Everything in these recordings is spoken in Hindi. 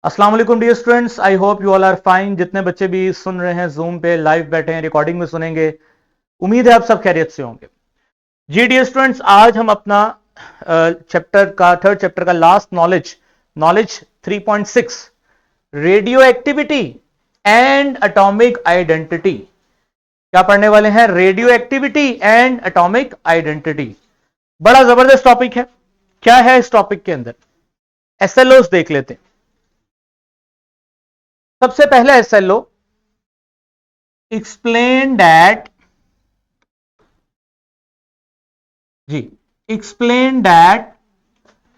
अस्सलाम वालेकुम dear students, I hope you all are fine. जितने बच्चे भी सुन रहे हैं जूम पे लाइव बैठे हैं, रिकॉर्डिंग में सुनेंगे, उम्मीद है आप सब खैरियत से होंगे। जी डियर स्टूडेंट्स, आज हम अपना चैप्टर का थर्ड चैप्टर का last knowledge 3.6 radio activity and atomic identity क्या पढ़ने वाले हैं। Radio activity and atomic identity बड़ा जबरदस्त टॉपिक है। क्या है इस टॉपिक के अंदर, एसएलओस देख लेते हैं। सबसे पहले SLO explain that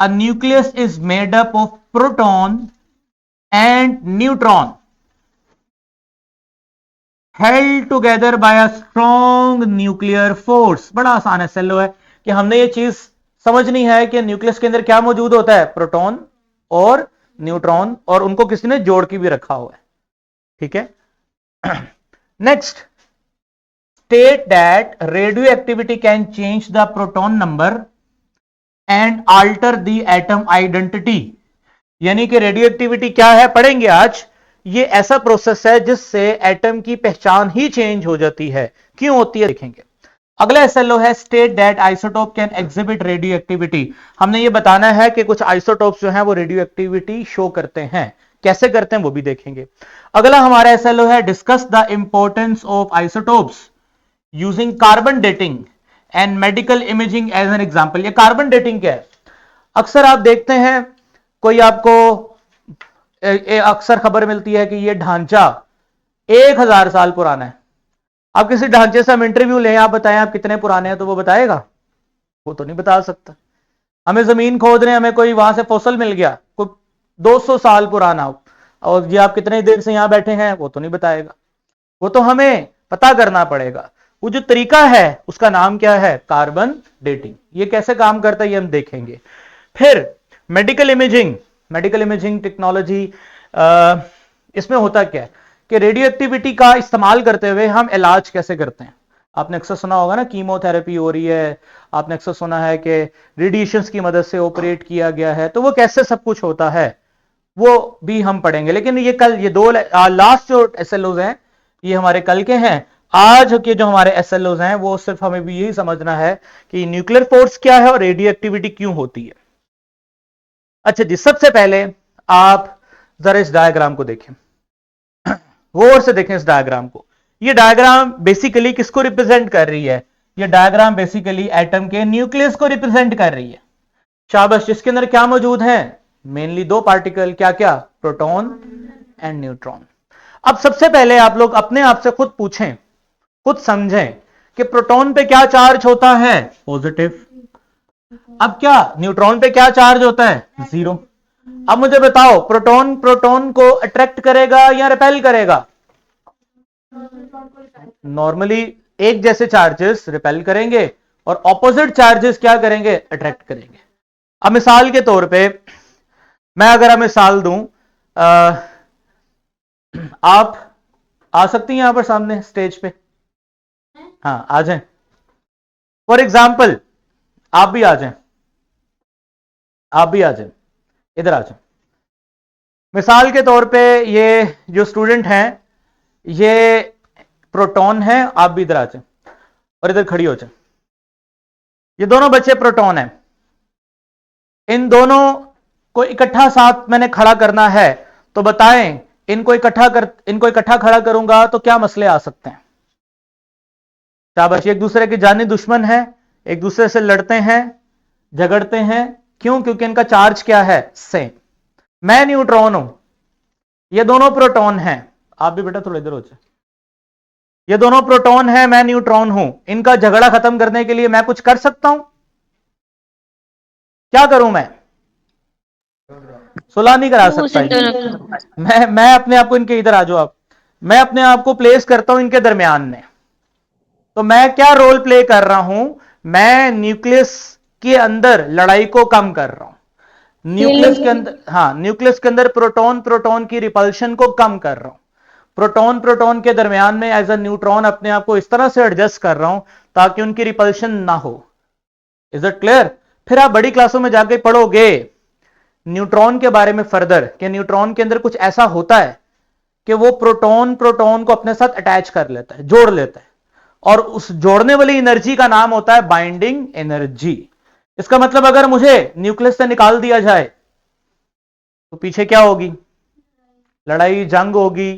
a nucleus is made up of proton and neutron held together by a strong nuclear force। बड़ा आसान एसएलओ है कि हमने ये चीज समझनी है कि न्यूक्लियस के अंदर क्या मौजूद होता है, प्रोटॉन और न्यूट्रॉन, और उनको किसी ने जोड़ के भी रखा हुआ है। ठीक है। Next, state that radioactivity can change the proton number and alter the atom identity। यानी कि रेडियोएक्टिविटी क्या है पढ़ेंगे आज। ये ऐसा प्रोसेस है जिससे एटम की पहचान ही चेंज हो जाती है। क्यों होती है देखेंगे। अगला एसएलओ है state that isotope can exhibit radio activity. हमने ये बताना है कि कुछ आइसोटोप्स जो हैं वो रेडियो एक्टिविटी शो करते हैं, कैसे करते हैं वो भी देखेंगे। अगला हमारा एसएलओ है discuss the importance of isotopes using carbon dating and medical imaging as an example. ये कार्बन डेटिंग क्या है। अक्सर आप देखते हैं कोई आपको अक्सर खबर मिलती है कि ये ढांचा 1000 साल पुराना है। आप किसी ढांचे से हम इंटरव्यू लें, आप बताएं आप कितने पुराने हैं, तो वो बताएगा? वो तो नहीं बता सकता। हमें जमीन खोद रहे हैं, हमें कोई वहां से फॉसिल मिल गया कोई 200 साल पुराना, और ये आप कितने देर से यहां बैठे हैं वो तो नहीं बताएगा। वो तो हमें पता करना पड़ेगा। वो जो तरीका है उसका नाम क्या है, कार्बन डेटिंग। ये कैसे काम करता है ये हम देखेंगे। फिर मेडिकल इमेजिंग टेक्नोलॉजी, इसमें होता क्या है कि रेडियो एक्टिविटी का इस्तेमाल करते हुए हम इलाज कैसे करते हैं। आपने अक्सर सुना होगा ना, कीमोथेरेपी हो रही है, आपने अक्सर सुना है कि रेडिएशंस की मदद से ऑपरेट किया गया है, तो वो कैसे सब कुछ होता है वो भी हम पढ़ेंगे। लेकिन ये कल ये दो लास्ट जो एसएलओज हैं ये हमारे कल के हैं। आज के जो हमारे एसएलओज हैं वो सिर्फ हमें भी यही समझना है कि न्यूक्लियर फोर्स क्या है और रेडियो एक्टिविटी क्यों होती है। अच्छा जी, सबसे पहले आप जरा इस डायग्राम को देखें, गौर से देखें इस डायग्राम को। ये डायग्राम बेसिकली किसको रिप्रेजेंट कर रही है? ये डायग्राम बेसिकली एटम के न्यूक्लियस को रिप्रेजेंट कर रही है। शाबाश। जिसके अंदर क्या मौजूद है? मेनली दो पार्टिकल, क्या क्या? Proton and neutron. अब सबसे पहले आप लोग अपने आप से खुद पूछें, खुद समझें कि प्रोटॉन पे क्या चार्ज होता है? पॉजिटिव। अब क्या न्यूट्रॉन पे क्या चार्ज होता है? 0। अब मुझे बताओ, प्रोटॉन को अट्रैक्ट करेगा या रिपेल करेगा? नॉर्मली एक जैसे चार्जेस रिपेल करेंगे और ऑपोजिट चार्जेस क्या करेंगे? अट्रैक्ट करेंगे। अब मिसाल के तौर पे मैं अगर मिसाल दूं, आप आ सकती हैं यहां पर सामने स्टेज पे? हाँ आ जाएं। फॉर एग्जाम्पल आप भी आ जाएं, इधर आ जाएं। मिसाल के तौर पे ये जो स्टूडेंट हैं ये प्रोटॉन है, आप भी इधर आ जाएं और इधर खड़ी हो जाएं। ये दोनों बच्चे प्रोटॉन हैं। इन दोनों को इकट्ठा साथ मैंने खड़ा करना है, तो बताएं इनको इकट्ठा खड़ा करूंगा तो क्या मसले आ सकते हैं? शाबाश। एक दूसरे के जानी दुश्मन है, एक दूसरे से लड़ते हैं, झगड़ते हैं। क्यों? क्योंकि इनका चार्ज क्या है? सेम। मैं न्यूट्रॉन हूं, ये दोनों प्रोटॉन हैं। आप भी बेटा थोड़ा इधर हो जाए। ये दोनों प्रोटॉन हैं, मैं न्यूट्रॉन हूं। इनका झगड़ा खत्म करने के लिए मैं कुछ कर सकता हूं? क्या करूं मैं? सुलह नहीं करा सकता। मैं अपने आप को इनके इधर आ जाओ आप, मैं अपने आप को प्लेस करता हूं इनके दरमियान में। तो मैं क्या रोल प्ले कर रहा हूं? मैं न्यूक्लियस के अंदर लड़ाई को कम कर रहा हूं। न्यूक्लियस के अंदर, हाँ, न्यूक्लियस के अंदर प्रोटॉन की रिपल्शन को कम कर रहा हूं। प्रोटॉन के दरमियान में एज अ न्यूट्रॉन अपने आप को इस तरह से एडजस्ट कर रहा हूं ताकि उनकी रिपल्शन ना हो। Is it clear? फिर आप बड़ी क्लासों में जाके पढ़ोगे न्यूट्रॉन के बारे में फर्दर कि न्यूट्रॉन के अंदर कुछ ऐसा होता है कि वो प्रोटॉन को अपने साथ अटैच कर लेता है, जोड़ लेता है, और उस जोड़ने वाली एनर्जी का नाम होता है बाइंडिंग एनर्जी। इसका मतलब अगर मुझे न्यूक्लियस से निकाल दिया जाए तो पीछे क्या होगी? लड़ाई, जंग होगी,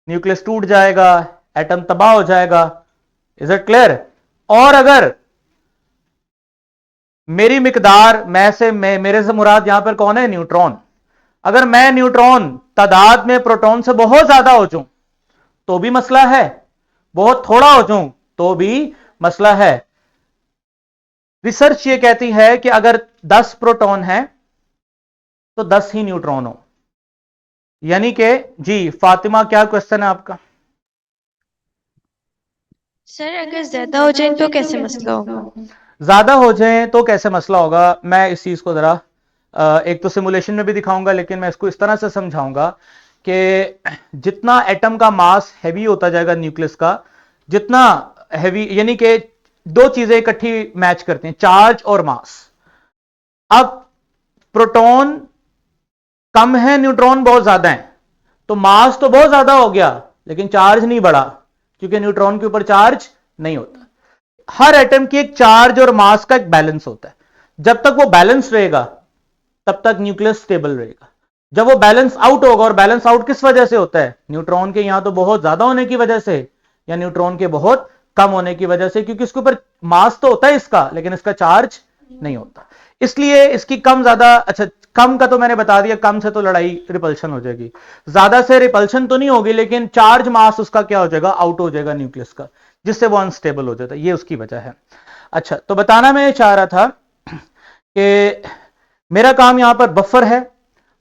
न्यूक्लियस टूट जाएगा, एटम तबाह हो जाएगा। Is it clear? और अगर मेरी मिकदार, मेरे से मुराद यहां पर कौन है? न्यूट्रॉन। अगर मैं न्यूट्रॉन तादाद में प्रोटॉन से बहुत ज्यादा हो जाऊं तो भी मसला है, बहुत थोड़ा हो जाऊं तो भी मसला है। रिसर्च ये कहती है कि अगर 10 प्रोटॉन है तो 10 ही न्यूट्रॉन हो। यानी कि जी फातिमा, क्या क्वेश्चन है आपका? सर अगर ज्यादा हो जाए तो कैसे मसला होगा? ज्यादा हो जाए तो कैसे मसला होगा, मैं इस चीज को जरा एक तो सिमुलेशन में भी दिखाऊंगा, लेकिन मैं इसको इस तरह से समझाऊंगा कि जितना एटम का मास हैवी होता जाएगा न्यूक्लियस का, जितना हैवी, यानी कि दो चीजें इकट्ठी मैच करती हैं, चार्ज और मास। अब प्रोटॉन कम है, न्यूट्रॉन बहुत ज्यादा है, तो मास तो बहुत ज्यादा हो गया लेकिन चार्ज नहीं बढ़ा, क्योंकि न्यूट्रॉन के ऊपर चार्ज नहीं होता। हर एटम की एक चार्ज और मास का एक बैलेंस होता है। जब तक वो बैलेंस रहेगा तब तक न्यूक्लियस स्टेबल रहेगा। जब वो बैलेंस आउट होगा, और बैलेंस आउट किस वजह से होता है? न्यूट्रॉन के यहां तो बहुत ज्यादा होने की वजह से या न्यूट्रॉन के बहुत कम होने की वजह से, क्योंकि इसके ऊपर मास तो होता है इसका लेकिन इसका चार्ज नहीं होता। इसलिए इसकी कम ज्यादा, अच्छा कम का तो मैंने बता दिया, कम से तो लड़ाई रिपल्शन हो जाएगी, ज्यादा से रिपल्शन तो नहीं होगी, लेकिन चार्ज मास उसका क्या हो जाएगा? आउट हो जाएगा न्यूक्लियस का, जिससे वो अनस्टेबल हो जाता है। ये उसकी वजह है। अच्छा, तो बताना मैं चाह रहा था कि मेरा काम यहां पर बफर है।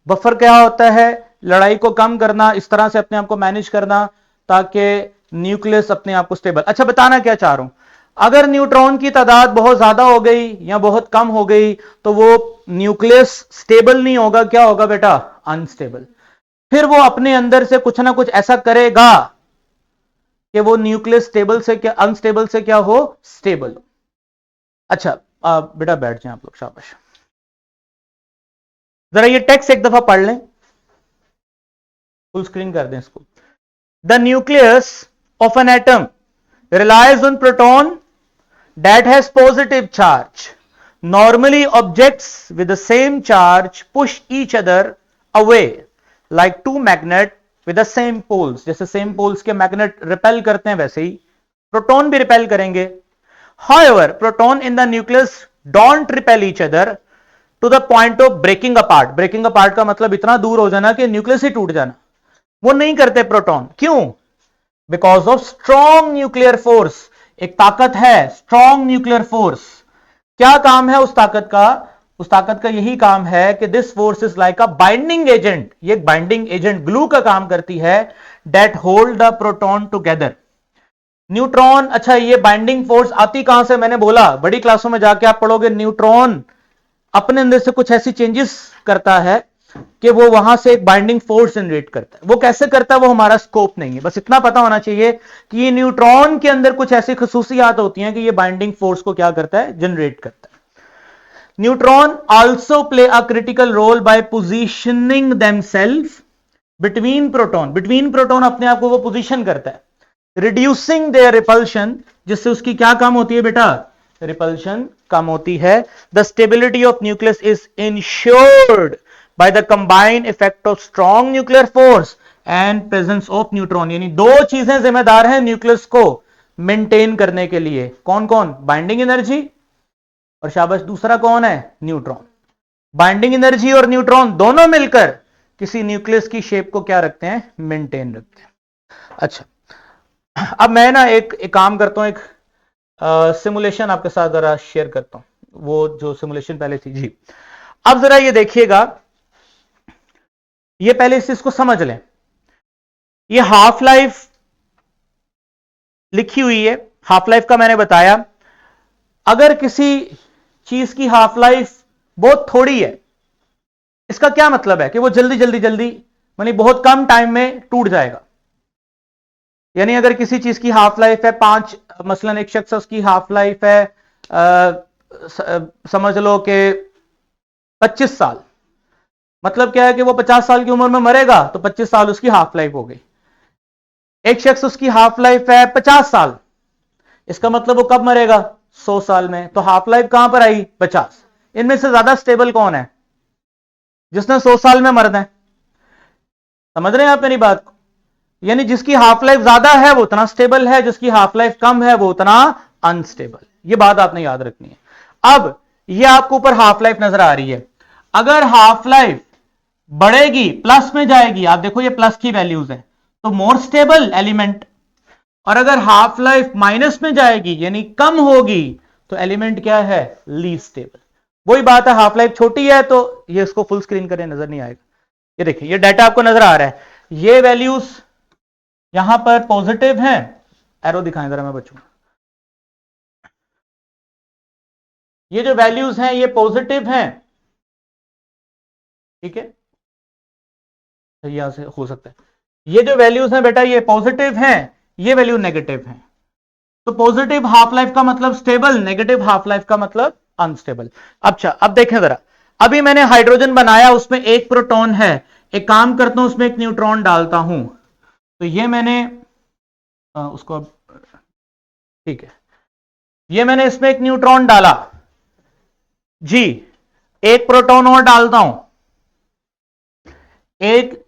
बफर क्या होता है? लड़ाई को कम करना, इस तरह से अपने आप को मैनेज करना ताकि न्यूक्लियस अपने आप को स्टेबल। अच्छा, बताना क्या चाह रहा हूं, अगर न्यूट्रॉन की तादाद बहुत ज्यादा हो गई या बहुत कम हो गई तो वो न्यूक्लियस स्टेबल नहीं होगा। क्या होगा बेटा? अनस्टेबल। फिर वो अपने अंदर से कुछ ना कुछ ऐसा करेगा कि वो न्यूक्लियस स्टेबल से क्या अनस्टेबल से क्या हो? स्टेबल। अच्छा, बेटा बैठ जाए आप लोग, शाबाश। जरा ये टेक्स्ट एक दफा पढ़ लें, फुल स्क्रीन कर दें इसको। The nucleus of an atom relies on proton that has positive charge. Normally objects with the same charge push each other away like two magnets with the same poles. जैसे same poles के मैग्नेट रिपेल करते हैं वैसे ही प्रोटॉन भी रिपेल करेंगे। However, proton in the nucleus don't repel each other to the point of breaking apart. Breaking apart का मतलब इतना दूर हो जाना कि न्यूक्लियस ही टूट जाना, वो नहीं करते प्रोटॉन। क्यों? Because of strong nuclear force. एक ताकत है, स्ट्रॉन्ग न्यूक्लियर फोर्स। क्या काम है उस ताकत का? उस ताकत का यही काम है कि this force is like a binding agent. ये बाइंडिंग एजेंट ग्लू का काम करती है, that hold the proton together. Neutron, अच्छा ये बाइंडिंग फोर्स आती कहां से? मैंने बोला बड़ी क्लासों में जाके आप पढ़ोगे, न्यूट्रॉन अपने अंदर से कुछ ऐसी चेंजेस करता है कि वो वहां से एक बाइंडिंग फोर्स जनरेट करता है। वो कैसे करता है वो हमारा स्कोप नहीं है, बस इतना पता होना चाहिए कि ये न्यूट्रॉन के अंदर कुछ ऐसी खसूसियात होती हैं कि ये बाइंडिंग फोर्स को क्या करता है? जनरेट करता है। Neutron also play a critical role by positioning themselves between proton. Between proton अपने आप को वो पोजीशन करता है, रिड्यूसिंग देयर रिपल्शन, जिससे उसकी क्या कम होती है बेटा? रिपल्शन कम होती है। The stability of nucleus is insured by the combined effect of strong nuclear force and presence of neutron। यानी दो चीजें जिम्मेदार हैं न्यूक्लियस को मेंटेन करने के लिए। कौन कौन? बाइंडिंग एनर्जी, और शाबाश दूसरा कौन है? न्यूट्रॉन। बाइंडिंग एनर्जी और न्यूट्रॉन दोनों मिलकर किसी न्यूक्लियस की शेप को क्या रखते हैं? मेंटेन रखते हैं। अच्छा, अब मैं ना एक काम करता हूं, एक सिमुलेशन आपके साथ जरा शेयर करता हूं, वो जो सिमुलेशन पहले थी जी। अब जरा ये देखिएगा, ये पहले इस चीज को समझ लें। ये हाफ लाइफ लिखी हुई है, हाफ लाइफ का मैंने बताया। अगर किसी चीज की हाफ लाइफ बहुत थोड़ी है, इसका क्या मतलब है? कि वो जल्दी जल्दी जल्दी मानी बहुत कम टाइम में टूट जाएगा। यानी अगर किसी चीज की हाफ लाइफ है 5, मसलन एक शख्स उसकी हाफ लाइफ है समझ लो कि 25 साल, मतलब क्या है कि वो 50 साल की उम्र में मरेगा तो 25 साल उसकी हाफ लाइफ हो गई। एक शख्स उसकी हाफ लाइफ है 50 साल, इसका मतलब वो कब मरेगा? 100 साल में। तो हाफ लाइफ कहां पर आई? 50। इनमें से ज्यादा स्टेबल कौन है? जिसने 100 साल में मरना है। समझ रहे हैं आप मेरी बात को? यानी जिसकी हाफ लाइफ ज्यादा है वो उतना स्टेबल है, जिसकी हाफ लाइफ कम है वो उतना अनस्टेबल। ये बात आपने याद रखनी है। अब ये आपको ऊपर हाफ लाइफ नजर आ रही है। अगर हाफ लाइफ बढ़ेगी, प्लस में जाएगी, आप देखो ये प्लस की वैल्यूज है, तो मोर स्टेबल एलिमेंट। और अगर हाफ लाइफ माइनस में जाएगी यानी कम होगी, तो एलिमेंट क्या है? Least stable. वही बात है, हाफ लाइफ छोटी है तो ये इसको फुल स्क्रीन करें, नजर नहीं आएगा। ये देखिए ये डाटा आपको नजर आ रहा है, ये वैल्यूज यहां पर पॉजिटिव हैं। एरो दिखाएं जरा, मैं बचूंगा। ये जो वैल्यूज हैं ये पॉजिटिव हैं, ठीक है? यहां से हो सकता है ये जो वैल्यूज हैं बेटा ये पॉजिटिव हैं, ये वैल्यू नेगेटिव हैं। तो पॉजिटिव हाफ लाइफ का मतलब स्टेबल, नेगेटिव हाफ लाइफ का मतलब अनस्टेबल। अच्छा अब देखें जरा, अभी मैंने हाइड्रोजन बनाया, उसमें एक प्रोटॉन है। एक काम करता हूं, उसमें एक न्यूट्रॉन डालता हूं। तो ये मैंने उसको, ठीक है, ये मैंने इसमें एक न्यूट्रॉन डाला जी। एक प्रोटॉन और डालता हूं, एक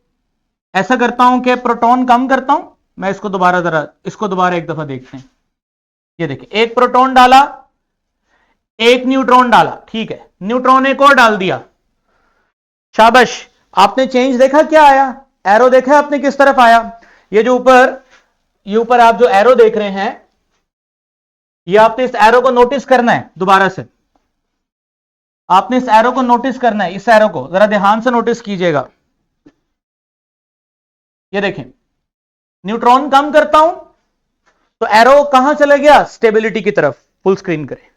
ऐसा करता हूं कि प्रोटॉन कम करता हूं। मैं इसको दोबारा जरा, इसको दोबारा एक दफा देखते हैं। ये देखिए एक प्रोटॉन डाला, एक न्यूट्रॉन डाला, ठीक है, न्यूट्रॉन एक और डाल दिया। शाबाश, आपने चेंज देखा क्या आया? एरो देखा आपने किस तरफ आया? ये जो ऊपर, ये ऊपर आप जो एरो देख रहे हैं, ये आपने इस एरो को नोटिस करना है। दोबारा से आपने इस एरो को नोटिस करना है, इस एरो को जरा ध्यान से नोटिस कीजिएगा। ये देखें, न्यूट्रॉन कम करता हूं तो एरो कहां चला गया? स्टेबिलिटी की तरफ। फुल स्क्रीन करें।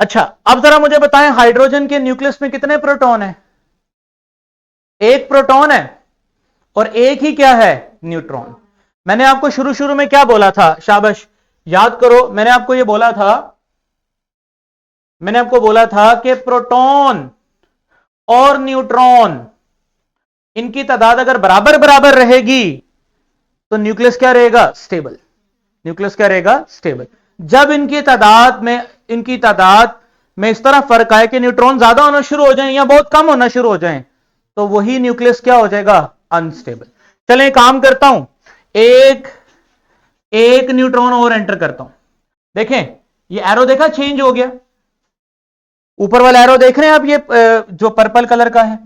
अच्छा अब जरा मुझे बताएं, हाइड्रोजन के न्यूक्लियस में कितने प्रोटॉन है? एक प्रोटॉन है और एक ही क्या है? न्यूट्रॉन। मैंने आपको शुरू शुरू में क्या बोला था? शाबाश, याद करो, मैंने आपको यह बोला था, मैंने आपको बोला था कि प्रोटॉन और न्यूट्रॉन इनकी तादाद अगर बराबर बराबर रहेगी तो न्यूक्लियस क्या रहेगा? स्टेबल। न्यूक्लियस क्या रहेगा? स्टेबल। जब इनकी तादाद में इस तरह फर्क आए कि न्यूट्रॉन ज्यादा होना शुरू हो जाए या बहुत कम होना शुरू हो जाए, तो वही न्यूक्लियस क्या हो जाएगा? अनस्टेबल। चलें काम करता हूं, एक न्यूट्रॉन और एंटर करता हूं। देखें ये एरो देखा चेंज हो गया। ऊपर वाला एरो देख रहे हैं आप, ये जो पर्पल कलर का है,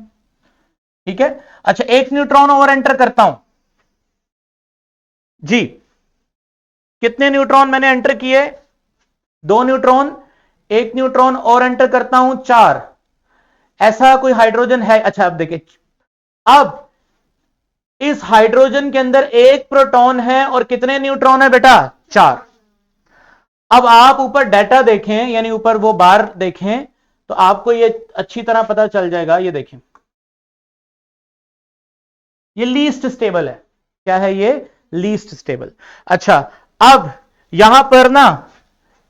ठीक है? अच्छा एक न्यूट्रॉन और एंटर करता हूं जी। कितने न्यूट्रॉन मैंने एंटर किए? 2 न्यूट्रॉन। एक न्यूट्रॉन और एंटर करता हूं, 4। ऐसा कोई हाइड्रोजन है? अच्छा अब देखिए, अब इस हाइड्रोजन के अंदर एक प्रोटॉन है और कितने न्यूट्रॉन है बेटा? 4। अब आप ऊपर डाटा देखें, यानी ऊपर वो बार देखें, तो आपको ये अच्छी तरह पता चल जाएगा। ये देखें, ये लीस्ट स्टेबल है। क्या है ये? Least stable. अच्छा अब यहां पर ना,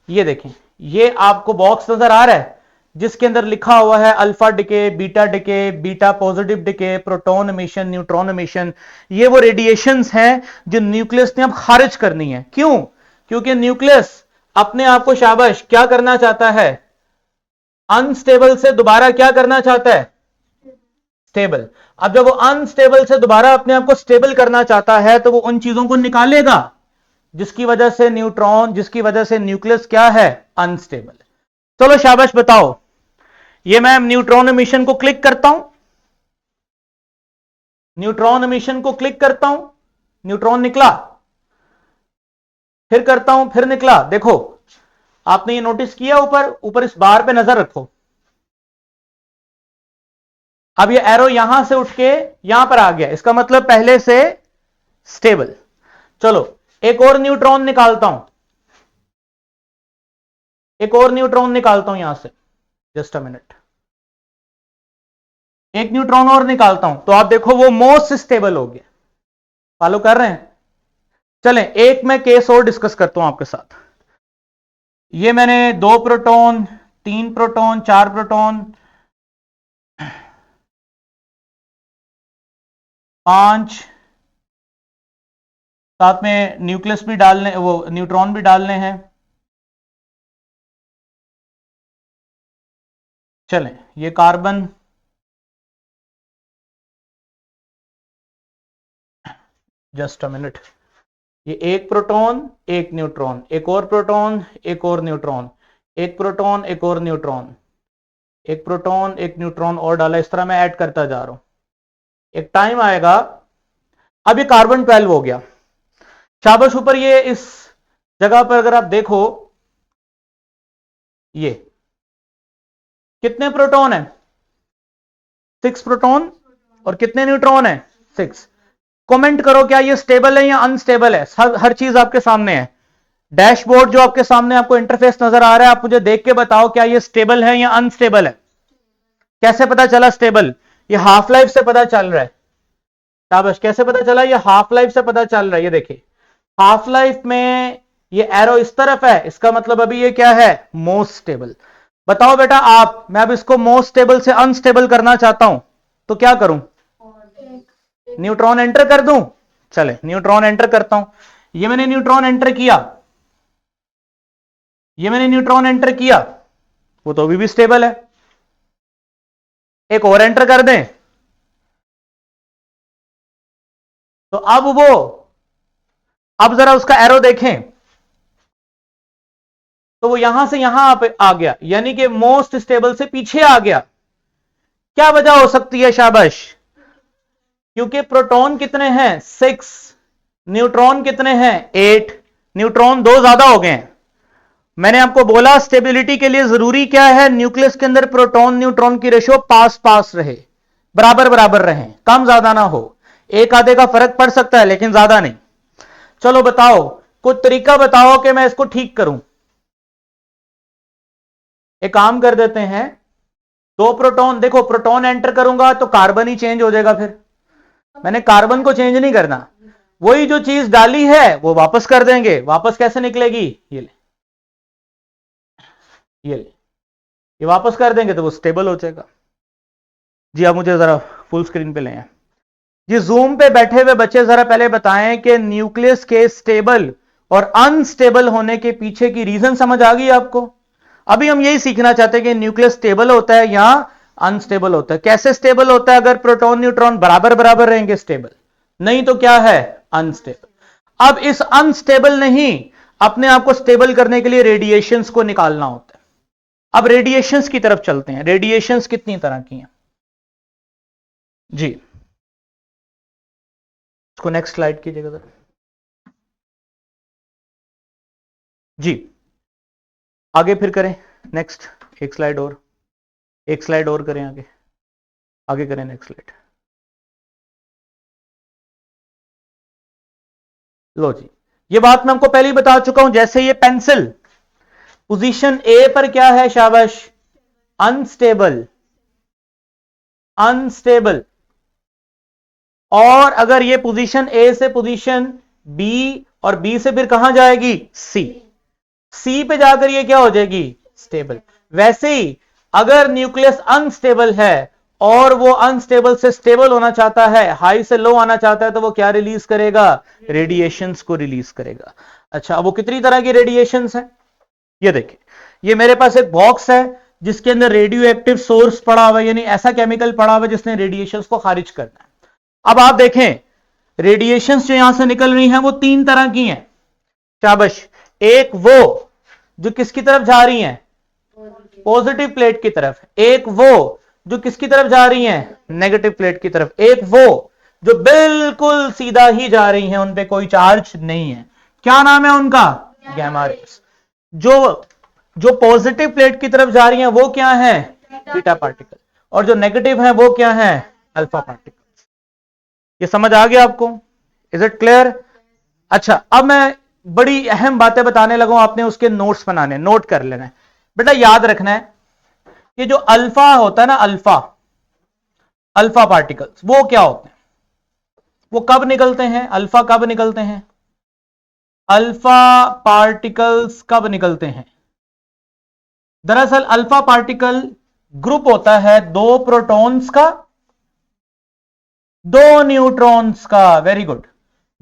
ये देखें, ये आपको बॉक्स नजर आ रहा है जिसके अंदर लिखा हुआ है alpha decay, beta positive decay, proton emission, neutron emission. ये वो रेडिएशंस हैं जो न्यूक्लियस ने अब खारिज करनी है। क्यों? क्योंकि न्यूक्लियस अपने आप को, शाबाश, क्या करना चाहता है? अनस्टेबल से दोबारा क्या करना चाहता है? स्टेबल। अब जब वो अनस्टेबल से दोबारा अपने आप को स्टेबल करना चाहता है तो वो उन चीजों को निकालेगा जिसकी वजह से न्यूक्लियस क्या है? अनस्टेबल। चलो शाबाश बताओ, ये मैं न्यूट्रॉन एमिशन को क्लिक करता हूं, न्यूट्रॉन एमिशन को क्लिक करता हूं, न्यूट्रॉन निकला, फिर करता हूं, फिर निकला। देखो आपने ये नोटिस किया, ऊपर इस बार पे नजर रखो। अब ये एरो यहां से उठ के यहां पर आ गया, इसका मतलब पहले से स्टेबल। चलो एक और न्यूट्रॉन निकालता हूं, यहां से। जस्ट अ मिनट, एक न्यूट्रॉन और निकालता हूं, तो आप देखो वो मोस्ट स्टेबल हो गया। फॉलो कर रहे हैं? चलें एक मैं केस और डिस्कस करता हूं आपके साथ। ये मैंने 2 प्रोटॉन, 3 प्रोटॉन, 4 प्रोटॉन, 5, साथ में न्यूक्लियस भी डालने, वो न्यूट्रॉन भी डालने हैं। चलें, ये कार्बन, जस्ट अ मिनट, ये एक प्रोटॉन एक न्यूट्रॉन, एक और प्रोटॉन एक और न्यूट्रॉन, एक प्रोटॉन एक और न्यूट्रॉन, एक प्रोटॉन एक न्यूट्रॉन और डाला, इस तरह मैं ऐड करता जा रहा हूं। एक टाइम आएगा, अब ये कार्बन 12 हो गया। शाबाश ऊपर, ये इस जगह पर अगर आप देखो, ये कितने प्रोटॉन है? 6 प्रोटॉन, और कितने न्यूट्रॉन है? 6। कमेंट करो क्या ये स्टेबल है या अनस्टेबल है। हर चीज आपके सामने है, डैशबोर्ड जो आपके सामने आपको इंटरफेस नजर आ रहा है, आप मुझे देख के बताओ क्या ये स्टेबल है या अनस्टेबल है। कैसे पता चला स्टेबल? ये हाफ लाइफ से पता चल रहा है। शाबाश, कैसे पता चला? ये हाफ लाइफ से पता चल रहा है। ये देखिए, हाफ लाइफ में ये एरो इस तरफ है, इसका मतलब अभी ये क्या है? Most stable. बताओ बेटा आप, मैं अब इसको मोस्ट स्टेबल से अनस्टेबल करना चाहता हूं, तो क्या करूं? न्यूट्रॉन एंटर कर दूं? चले, न्यूट्रॉन एंटर करता हूं। ये मैंने न्यूट्रॉन एंटर किया, ये मैंने न्यूट्रॉन एंटर किया, वो तो अभी भी स्टेबल है। एक और एंटर कर दें तो अब जरा उसका एरो देखें, तो वो यहां से यहां आ गया, यानी कि मोस्ट स्टेबल से पीछे आ गया। क्या वजह हो सकती है? शाबाश, क्योंकि प्रोटॉन कितने हैं? 6, न्यूट्रॉन कितने हैं? 8। न्यूट्रॉन 2 ज्यादा हो गए हैं। मैंने आपको बोला स्टेबिलिटी के लिए जरूरी क्या है? न्यूक्लियस के अंदर प्रोटॉन न्यूट्रॉन की रेशो पास पास रहे, बराबर बराबर रहे, कम ज्यादा ना हो। एक आधे का फर्क पड़ सकता है लेकिन ज्यादा नहीं। चलो बताओ, कुछ तरीका बताओ कि मैं इसको ठीक करूं। एक काम कर देते हैं, 2 प्रोटॉन, देखो प्रोटॉन एंटर करूंगा तो कार्बन ही चेंज हो जाएगा, फिर मैंने कार्बन को चेंज नहीं करना, वही जो चीज डाली है वो वापस कर देंगे। वापस कैसे निकलेगी? ये ले, ये ले, ये वापस कर देंगे तो वो स्टेबल हो जाएगा। जी आप मुझे जरा फुल स्क्रीन पे ले आए। जी जूम पे बैठे हुए बच्चे जरा पहले बताएं कि न्यूक्लियस के स्टेबल और अनस्टेबल होने के पीछे की रीजन समझ आ गई आपको? अभी हम यही सीखना चाहते हैं कि न्यूक्लियस स्टेबल होता है या अनस्टेबल होता है। कैसे स्टेबल होता है? अगर प्रोटॉन न्यूट्रॉन बराबर बराबर रहेंगे स्टेबल, नहीं तो क्या है? अनस्टेबल। अब इस अनस्टेबल नहीं, अपने आप को स्टेबल करने के लिए रेडिएशंस को निकालना होता है। अब रेडिएशंस की तरफ चलते हैं। रेडिएशंस कितनी तरह की हैं जी? इसको नेक्स्ट स्लाइड कीजिएगा जरा जी, आगे फिर करें। नेक्स्ट, एक स्लाइड और, एक स्लाइड और करें, आगे आगे करें, नेक्स्ट स्लाइड। लो जी, ये बात मैं आपको पहले ही बता चुका हूं। जैसे ये पेंसिल पोजीशन ए पर क्या है? शाबाश, अनस्टेबल, अनस्टेबल। और अगर ये पोजीशन ए से पोजीशन बी, और बी से फिर कहां जाएगी? सी, सी पे जाकर ये क्या हो जाएगी? स्टेबल। वैसे ही अगर न्यूक्लियस अनस्टेबल है और वो अनस्टेबल से स्टेबल होना चाहता है, हाई से लो आना चाहता है, तो वो क्या रिलीज करेगा? रेडिएशंस को रिलीज करेगा। अच्छा, वो कितनी तरह की रेडिएशंस है? ये देखिए, ये मेरे पास एक बॉक्स है जिसके अंदर रेडियो एक्टिव सोर्स पड़ा हुआ है, यानी ऐसा केमिकल पड़ा हुआ है जिसने रेडिएशंस को खारिज करना है। अब आप देखें, रेडिएशंस जो यहां से निकल रही हैं वो 3 तरह की हैं। शाबाश, एक वो जो किसकी तरफ जा रही हैं? पॉजिटिव प्लेट की तरफ। एक वो जो किसकी तरफ जा रही हैं? नेगेटिव प्लेट की तरफ। एक वो जो बिल्कुल सीधा ही जा रही हैं, उन पे कोई चार्ज नहीं है। क्या नाम है उनका? Gamma rays. जो पॉजिटिव प्लेट की तरफ जा रही हैं वो क्या है? Beta particle. और जो नेगेटिव है वो क्या है? Alpha particle. ये समझ आ गया आपको? Is it clear? अच्छा, अब मैं बड़ी अहम बातें बताने लगा हूं, आपने उसके नोट्स बनाने, नोट कर लेना है बेटा। याद रखना है कि जो अल्फा होता है ना, अल्फा, अल्फा पार्टिकल्स, वो क्या होते हैं? वो कब निकलते हैं? अल्फा कब निकलते हैं? अल्फा पार्टिकल्स कब निकलते हैं? दरअसल अल्फा पार्टिकल ग्रुप होता है 2 प्रोटॉन्स का, दो न्यूट्रॉन्स का, वेरी गुड,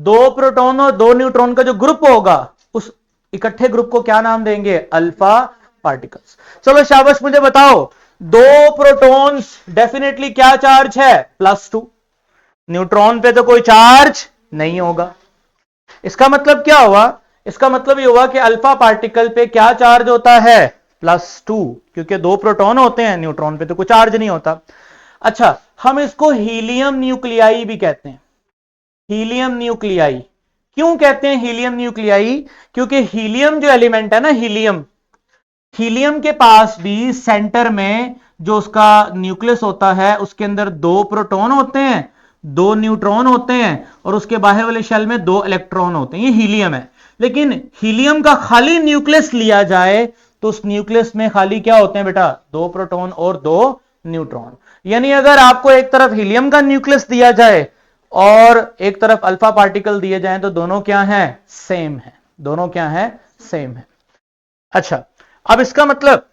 दो प्रोटॉन और दो न्यूट्रॉन का जो ग्रुप होगा उस इकट्ठे ग्रुप को क्या नाम देंगे? Alpha particles. चलो शाबाश, मुझे बताओ, दो प्रोटॉन्स डेफिनेटली क्या चार्ज है? +2। न्यूट्रॉन पे तो कोई चार्ज नहीं होगा। इसका मतलब क्या हुआ? इसका मतलब ये हुआ कि अल्फा पार्टिकल पे क्या चार्ज होता है? +2, क्योंकि दो प्रोटॉन होते हैं, न्यूट्रॉन पे तो कोई चार्ज नहीं होता। अच्छा, हम इसको हीलियम न्यूक्लियाई भी कहते हैं। हीलियम न्यूक्लियाई क्यों कहते हैं हीलियम न्यूक्लियाई? क्योंकि हीलियम जो एलिमेंट है ना, हीलियम, हीलियम के पास भी सेंटर में जो उसका न्यूक्लियस होता है उसके अंदर दो प्रोटॉन होते हैं, दो न्यूट्रॉन होते हैं और उसके बाहर वाले शेल में दो इलेक्ट्रॉन होते हैं। ये हीलियम है। लेकिन हीलियम का खाली न्यूक्लियस लिया जाए तो उस न्यूक्लियस में खाली क्या होते हैं बेटा? दो प्रोटॉन और दो न्यूट्रॉन। यानी अगर आपको एक तरफ हीलियम का न्यूक्लियस दिया जाए और एक तरफ अल्फा पार्टिकल दिए जाएं तो दोनों क्या हैं? सेम है। दोनों क्या है? सेम है। अच्छा, अब इसका मतलब,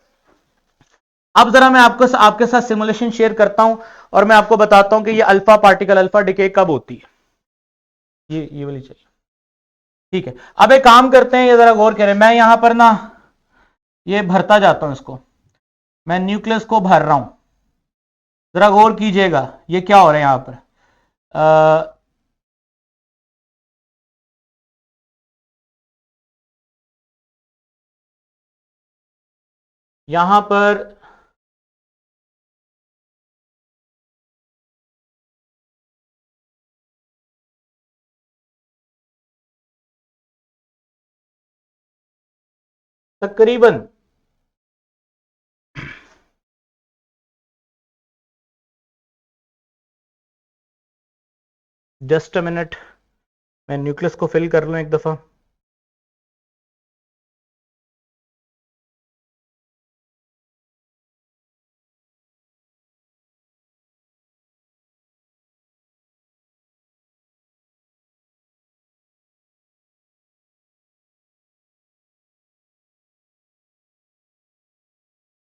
अब जरा मैं आपके साथ सिमुलेशन शेयर करता हूं और मैं आपको बताता हूं कि ये अल्फा पार्टिकल अल्फा डिके कब होती है। ये वाली चाहिए, ठीक है। अब एक काम करते हैं, ये जरा गौर करें, मैं यहां पर ना ये भरता जाता हूं, इसको मैं न्यूक्लियस को भर रहा हूं। जरा गौर कीजिएगा ये क्या हो रहा है यहां पर। यहां पर तकरीबन जस्ट अ मिनट, मैं न्यूक्लियस को फिल कर लूं एक दफा।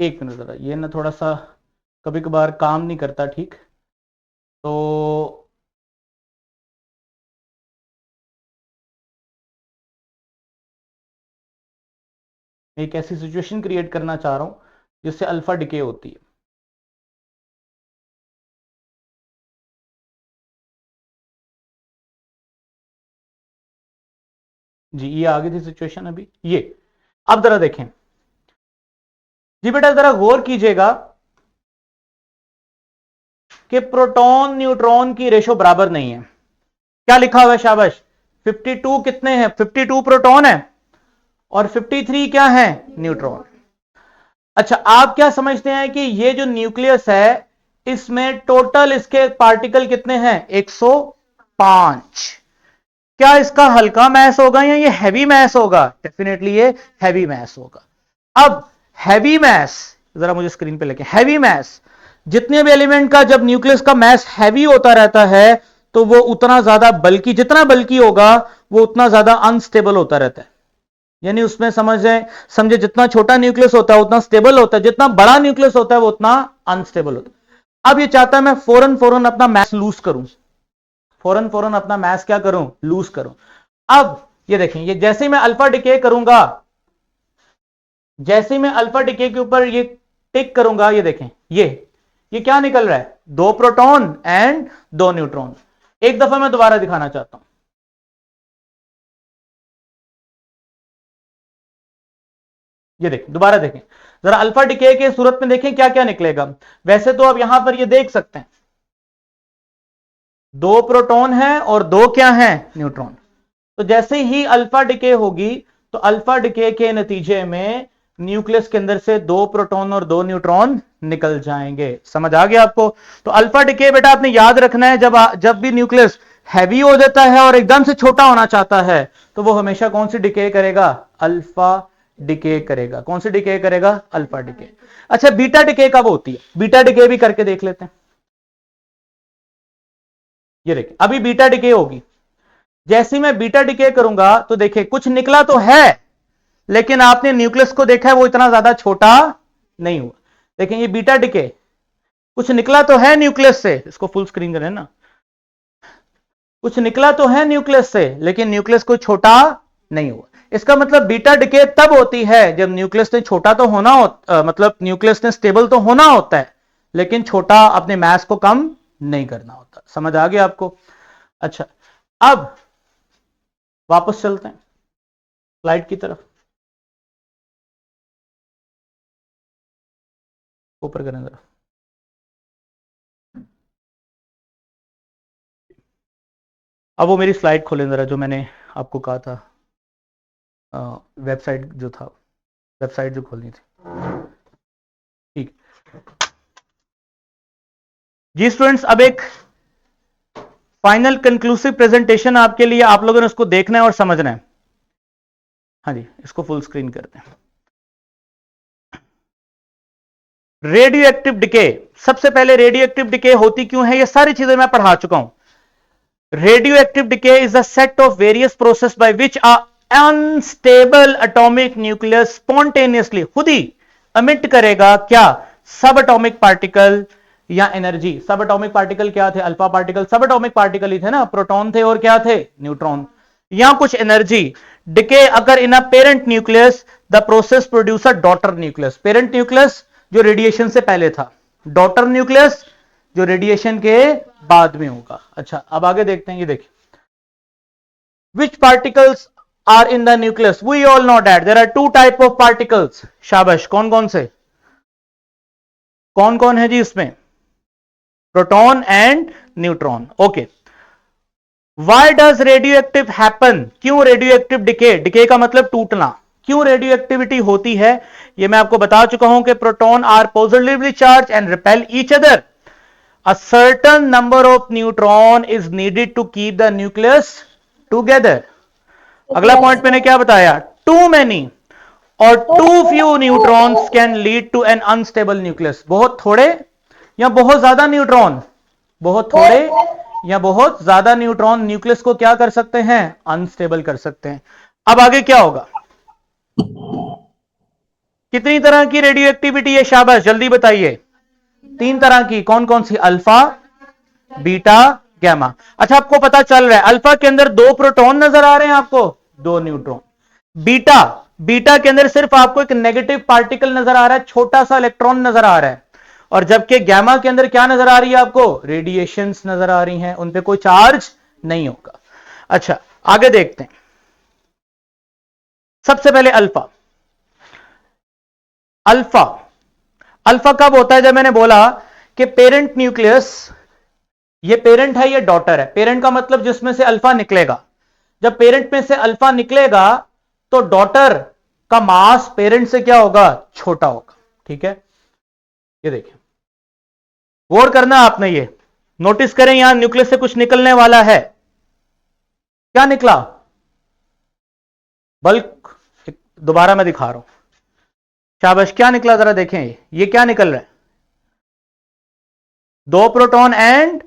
एक मिनट जरा, ये ना थोड़ा सा कभी कभार काम नहीं करता ठीक, तो एक ऐसी सिचुएशन क्रिएट करना चाह रहा हूं जिससे अल्फा डिके होती है। जी, ये आ गई थी सिचुएशन अभी ये। अब जरा देखें जी बेटा, जरा गौर कीजिएगा कि प्रोटॉन न्यूट्रॉन की रेशो बराबर नहीं है। क्या लिखा हुआ है? शाबाश, 52 कितने हैं? 52 प्रोटॉन है और 53 क्या है? न्यूट्रॉन। अच्छा, आप क्या समझते हैं कि ये जो न्यूक्लियस है इसमें टोटल इसके पार्टिकल कितने हैं? 105। क्या इसका हल्का मैस होगा या ये हैवी मैस होगा? डेफिनेटली ये हैवी मैस होगा। अब हैवी मैस, जरा मुझे स्क्रीन पे लेके, हैवी मैस, जितने भी एलिमेंट का जब न्यूक्लियस का मैस हैवी होता रहता है तो वो उतना ज्यादा बल्कि, जितना बल्कि होगा वो उतना ज्यादा अनस्टेबल होता रहता है। यानी उसमें समझे जितना छोटा न्यूक्लियस होता है उतना स्टेबल होता है, जितना बड़ा न्यूक्लियस होता है वो उतना अनस्टेबल होता है। अब ये चाहता है मैं फौरन फौरन अपना मैस लूज करूं, फौरन फौरन अपना मैस क्या करूं? लूज करूं। अब ये देखें, ये जैसे ही मैं अल्फा डिके करूंगा, जैसे ही मैं अल्फा डिके के ऊपर ये टिक करूंगा, ये देखें ये क्या निकल रहा है? दो प्रोटॉन एंड दो न्यूट्रॉन। एक दफा मैं दोबारा दिखाना चाहता हूं, ये देखें, दोबारा देखें जरा, अल्फा डिके के सूरत में देखें क्या क्या निकलेगा। वैसे तो आप यहां पर ये देख सकते हैं दो प्रोटॉन है और दो क्या है? न्यूट्रॉन। तो जैसे ही अल्फा डिके होगी तो अल्फा डिके के नतीजे में न्यूक्लियस के अंदर से दो प्रोटॉन और दो न्यूट्रॉन निकल जाएंगे। समझ आ गया आपको? तो अल्फा डिके बेटा आपने याद रखना है, जब भी न्यूक्लियस हैवी हो जाता है और एकदम से छोटा होना चाहता है तो वो हमेशा कौन सी डिके करेगा? अल्फा डिके करेगा। कौन सी डिके करेगा? Alpha decay. अच्छा, बीटा डिके कब होती है? बीटा डिके भी करके देख लेते हैं। ये देखिए, अभी बीटा डिके होगी। जैसे ही मैं बीटा डिके करूंगा तो देखिए कुछ निकला तो है, लेकिन आपने न्यूक्लियस को देखा है वो इतना ज्यादा छोटा नहीं हुआ। लेकिन ये बीटा डिके, कुछ निकला तो है न्यूक्लियस से। इसको फुल स्क्रीन करें ना, कुछ निकला तो है न्यूक्लियस से, लेकिन न्यूक्लियस कोई छोटा नहीं हुआ। इसका मतलब बीटा डिके तब होती है जब न्यूक्लियस ने छोटा तो होना मतलब न्यूक्लियस ने स्टेबल तो होना होता है, लेकिन छोटा अपने मास को कम नहीं करना होता। समझ आ गया आपको? अच्छा, अब वापस चलते हैं स्लाइड की तरफ। ऊपर करें जरा। अब वो मेरी स्लाइड खोलें जरा, जो मैंने आपको कहा था, वेबसाइट जो था, वेबसाइट जो खोलनी थी। ठीक जी स्टूडेंट्स, अब एक फाइनल कंक्लूसिव प्रेजेंटेशन आपके लिए, आप लोगों ने उसको देखना है और समझना है। हाँ जी, इसको फुल स्क्रीन करते हैं। रेडियो एक्टिव डिके, सबसे पहले रेडियो एक्टिव डिके होती क्यों है, ये सारी चीजें मैं पढ़ा चुका हूं। Radioactive decay is a set of various processes by which a unstable atomic nucleus spontaneously, खुद ही emit करेगा क्या, सब एटॉमिक पार्टिकल या एनर्जी। सब एटॉमिक पार्टिकल क्या थे? Alpha particle. सब एटॉमिक पार्टिकल ही थे ना, प्रोटॉन थे और क्या थे? न्यूट्रॉन, या कुछ एनर्जी। डिके अगर in a parent nucleus, the process produce a daughter nucleus. Parent nucleus जो रेडिएशन से पहले था, डॉटर न्यूक्लियस जो रेडिएशन के बाद में होगा। अच्छा, अब आगे देखते हैं, ये देखिए, which particles are in the nucleus, we all know that there are two type of particles. शाबाश, कौन कौन से, कौन कौन है जी इसमें? Proton and neutron. Okay, why does radioactive happen, क्यों रेडियो एक्टिव डिके, डिके का मतलब टूटना, क्यों रेडियो एक्टिविटी होती है, ये मैं आपको बता चुका हूं कि proton are positively charge and repel each other. A certain number of neutron is needed to keep the nucleus together. अगला पॉइंट मैंने क्या बताया? Too many or too few neutrons can lead to an unstable nucleus. बहुत थोड़े या बहुत ज्यादा न्यूट्रॉन, बहुत थोड़े या बहुत ज्यादा न्यूट्रॉन न्यूक्लियस को क्या कर सकते हैं? अनस्टेबल कर सकते हैं। अब आगे क्या होगा? कितनी तरह की रेडियो एक्टिविटी है? शाबाश, जल्दी बताइए। 3 तरह की, कौन कौन सी? Alpha, beta, gamma. अच्छा, आपको पता चल रहा है अल्फा के अंदर 2 प्रोटॉन नजर आ रहे हैं आपको, 2 न्यूट्रॉन। बीटा, बीटा के अंदर सिर्फ आपको एक नेगेटिव पार्टिकल नजर आ रहा है, छोटा सा इलेक्ट्रॉन नजर आ रहा है। और जबकि गैमा के अंदर क्या नजर आ रही है आपको? रेडिएशंस नजर आ रही हैं, उन पे कोई चार्ज नहीं होगा। अच्छा, आगे देखते हैं। सबसे पहले अल्फा। अल्फा, अल्फा कब होता है? जब मैंने बोला कि पेरेंट न्यूक्लियस, ये पेरेंट है, ये डॉटर है। पेरेंट का मतलब जिसमें से अल्फा निकलेगा। जब पेरेंट में से अल्फा निकलेगा तो डॉटर का मास पेरेंट से क्या होगा? छोटा होगा। ठीक है, ये देखिए, गौर करना आपने, ये नोटिस करें, यहां न्यूक्लियस से कुछ निकलने वाला है। क्या निकला? बल्क। दोबारा मैं दिखा रहा हूं, शाबाश, क्या निकला जरा देखें, ये क्या निकल रहा है? 2 प्रोटॉन एंड,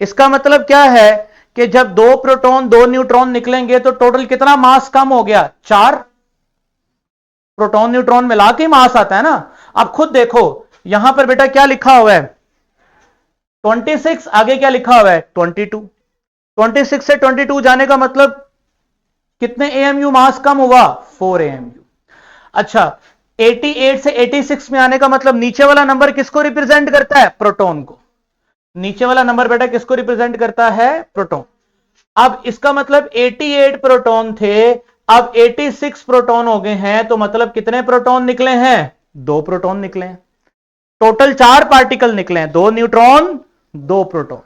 इसका मतलब क्या है कि जब 2 प्रोटॉन 2 न्यूट्रॉन निकलेंगे तो टोटल कितना मास कम हो गया? 4 प्रोटॉन न्यूट्रॉन मिला के मास आता है ना। अब खुद देखो, यहां पर बेटा क्या लिखा हुआ है? 26, आगे क्या लिखा हुआ है? 22। 26 से 22 जाने का मतलब कितने एएमयू मास कम हुआ? 4 एएमयू। अच्छा, 88 से 86 में आने का मतलब नीचे वाला नंबर किसको रिप्रेजेंट करता है? प्रोटॉन को। नीचे वाला नंबर बेटा किसको रिप्रेजेंट करता है? प्रोटॉन। अब इसका मतलब 88 प्रोटॉन थे, अब 86 प्रोटॉन हो गए हैं, तो मतलब कितने प्रोटॉन निकले हैं? 2 प्रोटॉन निकले हैं। टोटल 4 पार्टिकल निकले हैं, 2 न्यूट्रॉन 2 प्रोटॉन।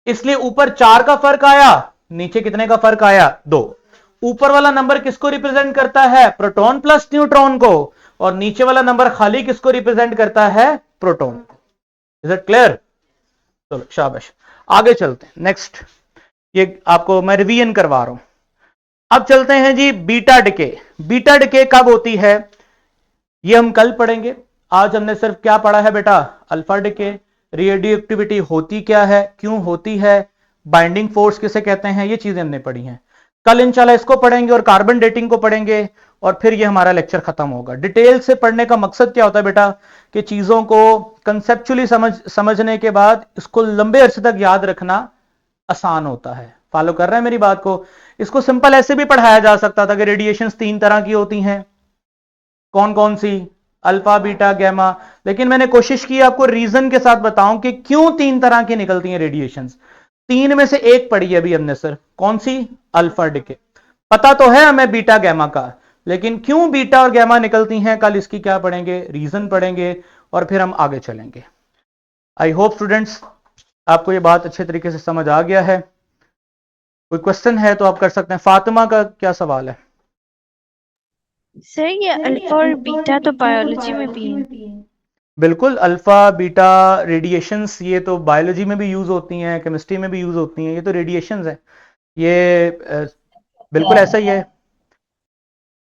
इसलिए ऊपर 4 का फर्क आया, नीचे कितने का फर्क आया? 2। ऊपर वाला नंबर किसको रिप्रेजेंट करता है? प्रोटॉन प्लस न्यूट्रॉन को, और नीचे वाला नंबर खाली किसको रिप्रेजेंट करता है? प्रोटॉन को। Is it clear? चलो शाबाश, आगे चलते हैं। नेक्स्ट, ये आपको मैं रिवीजन करवा रहा हूं। अब चलते हैं जी बीटा डिके। बीटा डिके कब होती है ये हम कल पढ़ेंगे। आज हमने सिर्फ क्या पढ़ा है बेटा? अल्फा डिके, रेडियो एक्टिविटी होती क्या है, क्यों होती है, बाइंडिंग फोर्स किसे कहते हैं, ये चीजें हमने पढ़ी हैं। कल इंशाल्लाह इसको पढ़ेंगे और कार्बन डेटिंग को पढ़ेंगे, और फिर ये हमारा लेक्चर खत्म होगा। डिटेल से पढ़ने का मकसद क्या होता है बेटा? कि चीजों को कंसेप्चुअली समझने के बाद इसको लंबे अरसे तक याद रखना आसान होता है। फॉलो कर रहे हैं मेरी बात को? इसको सिंपल ऐसे भी पढ़ाया जा सकता था कि रेडिएशंस 3 तरह की होती हैं। कौन कौन सी? Alpha, beta, gamma. लेकिन मैंने कोशिश की आपको रीजन के साथ बताऊं कि क्यों 3 तरह की निकलती हैं रेडिएशंस। 3 में से एक पढ़ी है अभी हमने सर, कौन सी? Alpha decay. पता तो है हमें बीटा गैमा का, लेकिन क्यों बीटा और गैमा निकलती हैं, कल इसकी क्या पढ़ेंगे, रीजन पढ़ेंगे और फिर हम आगे चलेंगे। आई होप स्टूडेंट्स आपको ये बात अच्छे तरीके से समझ आ गया है। कोई क्वेश्चन है तो आप कर सकते हैं। फातिमा का क्या सवाल है? सर ये अल्फा और बीटा तो बायोलॉजी में भी है। बिल्कुल, अल्फा बीटा रेडिएशंस ये तो बायोलॉजी में भी यूज होती हैं, केमिस्ट्री में भी यूज होती हैं, ये तो रेडिएशंस है। ये बिल्कुल ऐसा ही है।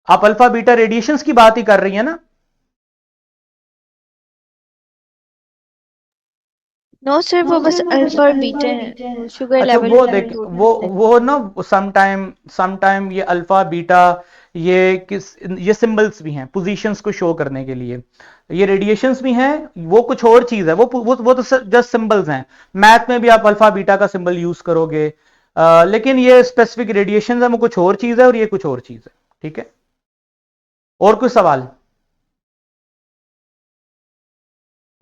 आप अल्फा बीटा रेडिएशंस की बात ही कर रही है ना? नो सर, वो बस अल्फा और बीटा है, शुगर अच्छा, लेवल वो को देख कंट्रोल वो करते हैं। वो ना समटाइम ये अल्फा बीटा ये सिंबल्स भी हैं पोजीशंस को शो करने के लिए। ये रेडिएशंस भी हैं, वो कुछ और चीज है। वो तो जस्ट सिंबल्स हैं। मैथ में भी आप अल्फा बीटा का सिंबल यूज करोगे, लेकिन ये स्पेसिफिक रेडिएशन है, वो कुछ और चीज है और ये कुछ और चीज है। ठीक है, और कुछ सवाल?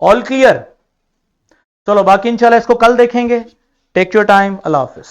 All clear? चलो बाकी इंशाल्लाह इसको कल देखेंगे। Take your time. अल्लाह हाफिज।